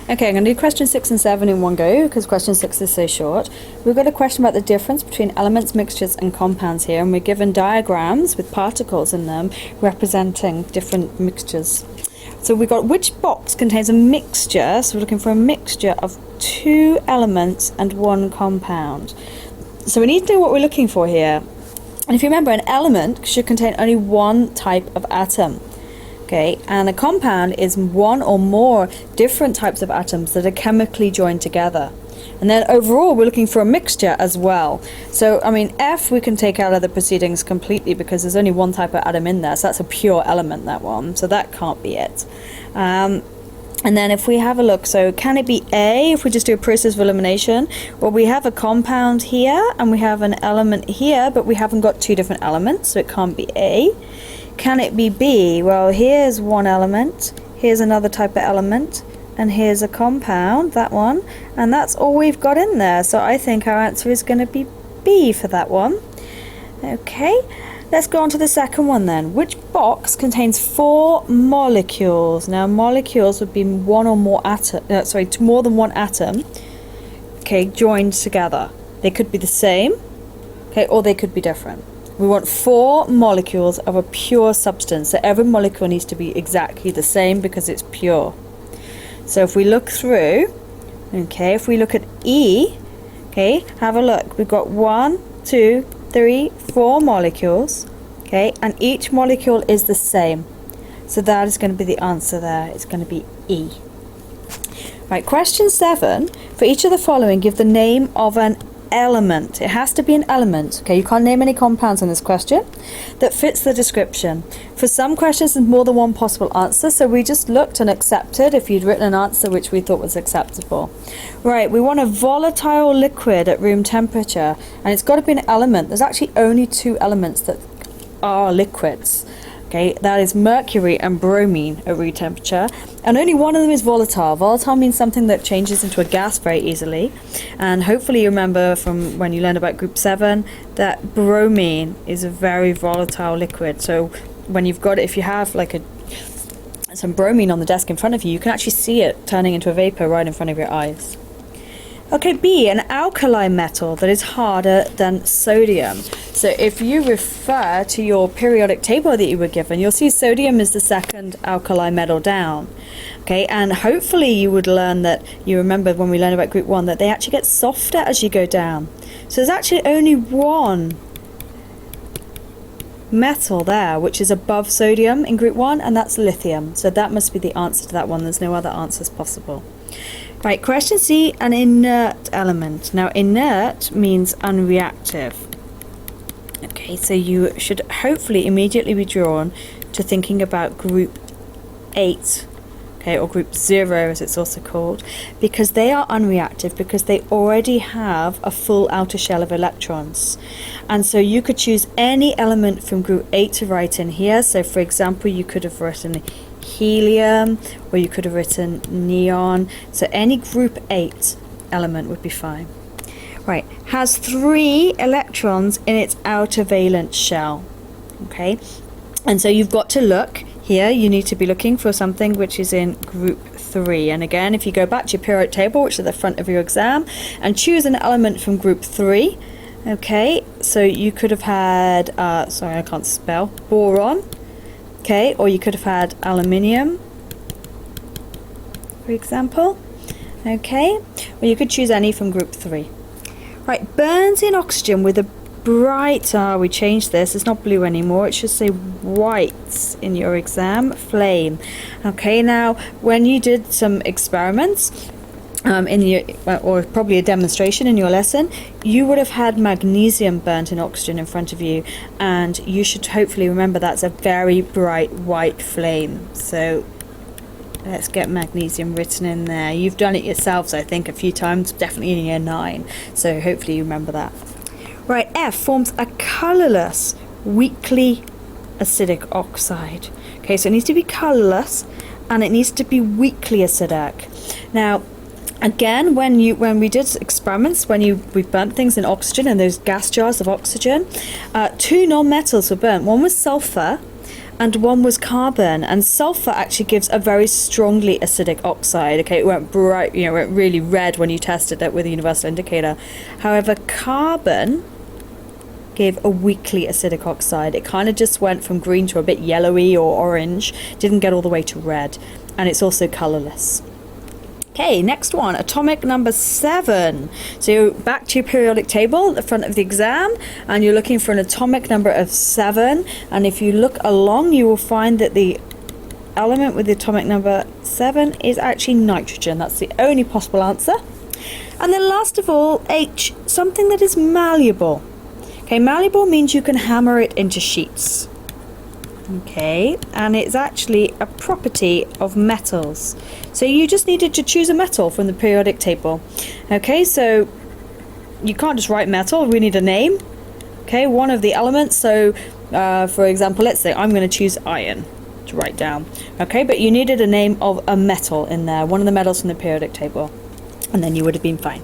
Okay, I'm going to do question 6 and 7 in one go because question 6 is so short. We've got a question about the difference between elements, mixtures and compounds here, and we're given diagrams with particles in them representing different mixtures. So we've got which box contains a mixture, so we're looking for a mixture of 2 elements and 1 compound. So we need to know what we're looking for here. And if you remember, an element should contain only one type of atom. Okay, and a compound is one or more different types of atoms that are chemically joined together. And then overall, we're looking for a mixture as well. So, I mean, F we can take out of the proceedings completely because there's only one type of atom in there. So that's a pure element, that one. So that can't be it. And then if we have a look, so can it be A if we just do a process of elimination? Well, we have a compound here and we have an element here, but we haven't got 2 different elements, so it can't be A. Can it be B? Well, here's one element, here's another type of element, and here's a compound, that one, and that's all we've got in there. So I think our answer is going to be B for that one. Okay, let's go on to the second one then. Which box contains 4 molecules? Now, molecules would be more than one atom, okay, joined together. They could be the same, okay, or they could be different. We want 4 molecules of a pure substance. So every molecule needs to be exactly the same because it's pure. So if we look through, okay, if we look at E, okay, have a look. We've got 1, 2, 3, 4 molecules, okay, and each molecule is the same. So that is going to be the answer there. It's going to be E. Right, question 7. For each of the following, give the name of an element. It has to be an element. Okay, you can't name any compounds in this question that fits the description. For some questions there's more than one possible answer, so we just looked and accepted if you'd written an answer which we thought was acceptable. Right, we want a volatile liquid at room temperature, and it's got to be an element. There's actually only 2 elements that are liquids. Okay, that is mercury and bromine at room temperature, and only one of them is volatile. Volatile means something that changes into a gas very easily, and hopefully you remember from when you learned about group 7 that bromine is a very volatile liquid. So when you've got it, if you have like some bromine on the desk in front of you, you can actually see it turning into a vapor right in front of your eyes. Okay, B, an alkali metal that is harder than sodium. So if you refer to your periodic table that you were given, you'll see sodium is the second alkali metal down. Okay, and hopefully you would learn that, you remember when we learned about group 1, that they actually get softer as you go down. So there's actually only one metal there which is above sodium in group 1, and that's lithium. So that must be the answer to that one. There's no other answers possible. Right, question C, an inert element. Now, inert means unreactive. Okay, so you should hopefully immediately be drawn to thinking about group 8, okay, or group 0 as it's also called, because they are unreactive because they already have a full outer shell of electrons. And so you could choose any element from group 8 to write in here. So for example, you could have written helium, or you could have written neon. So any group 8 element would be fine. Right, has 3 electrons in its outer valence shell. Okay, and so you've got to look here, you need to be looking for something which is in group 3. And again, if you go back to your periodic table, which is at the front of your exam, and choose an element from group 3. Okay, so you could have had, sorry I can't spell, boron. Okay, or you could have had aluminium, for example. Okay, or you could choose any from group 3. Right, burns in oxygen with a bright, we changed this, it's not blue anymore, it should say white in your exam, flame. Okay, now when you did some experiments or probably a demonstration in your lesson, you would have had magnesium burnt in oxygen in front of you, and you should hopefully remember that's a very bright white flame. So let's get magnesium written in there. You've done it yourselves, I think, a few times, definitely in year 9, so hopefully you remember that. Right, F forms a colourless, weakly acidic oxide. Okay, so it needs to be colourless and it needs to be weakly acidic. Now, again, when we did experiments, we burnt things in oxygen and those gas jars of oxygen, 2 non-metals were burnt. One was sulfur and one was carbon. And sulfur actually gives a very strongly acidic oxide. Okay, it went bright, it went really red when you tested it with a universal indicator. However, carbon gave a weakly acidic oxide. It kind of just went from green to a bit yellowy or orange, didn't get all the way to red, and it's also colorless. Okay, next one, atomic number 7. So you're back to your periodic table at the front of the exam, and you're looking for an atomic number of 7. And if you look along, you will find that the element with the atomic number 7 is actually nitrogen. That's the only possible answer. And then last of all, H, something that is malleable. Okay, malleable means you can hammer it into sheets. Okay, and it's actually a property of metals. So you just needed to choose a metal from the periodic table. Okay, so you can't just write metal, we need a name. Okay, one of the elements. So for example, let's say I'm going to choose iron to write down. Okay, but you needed a name of a metal in there, one of the metals from the periodic table, and then you would have been fine.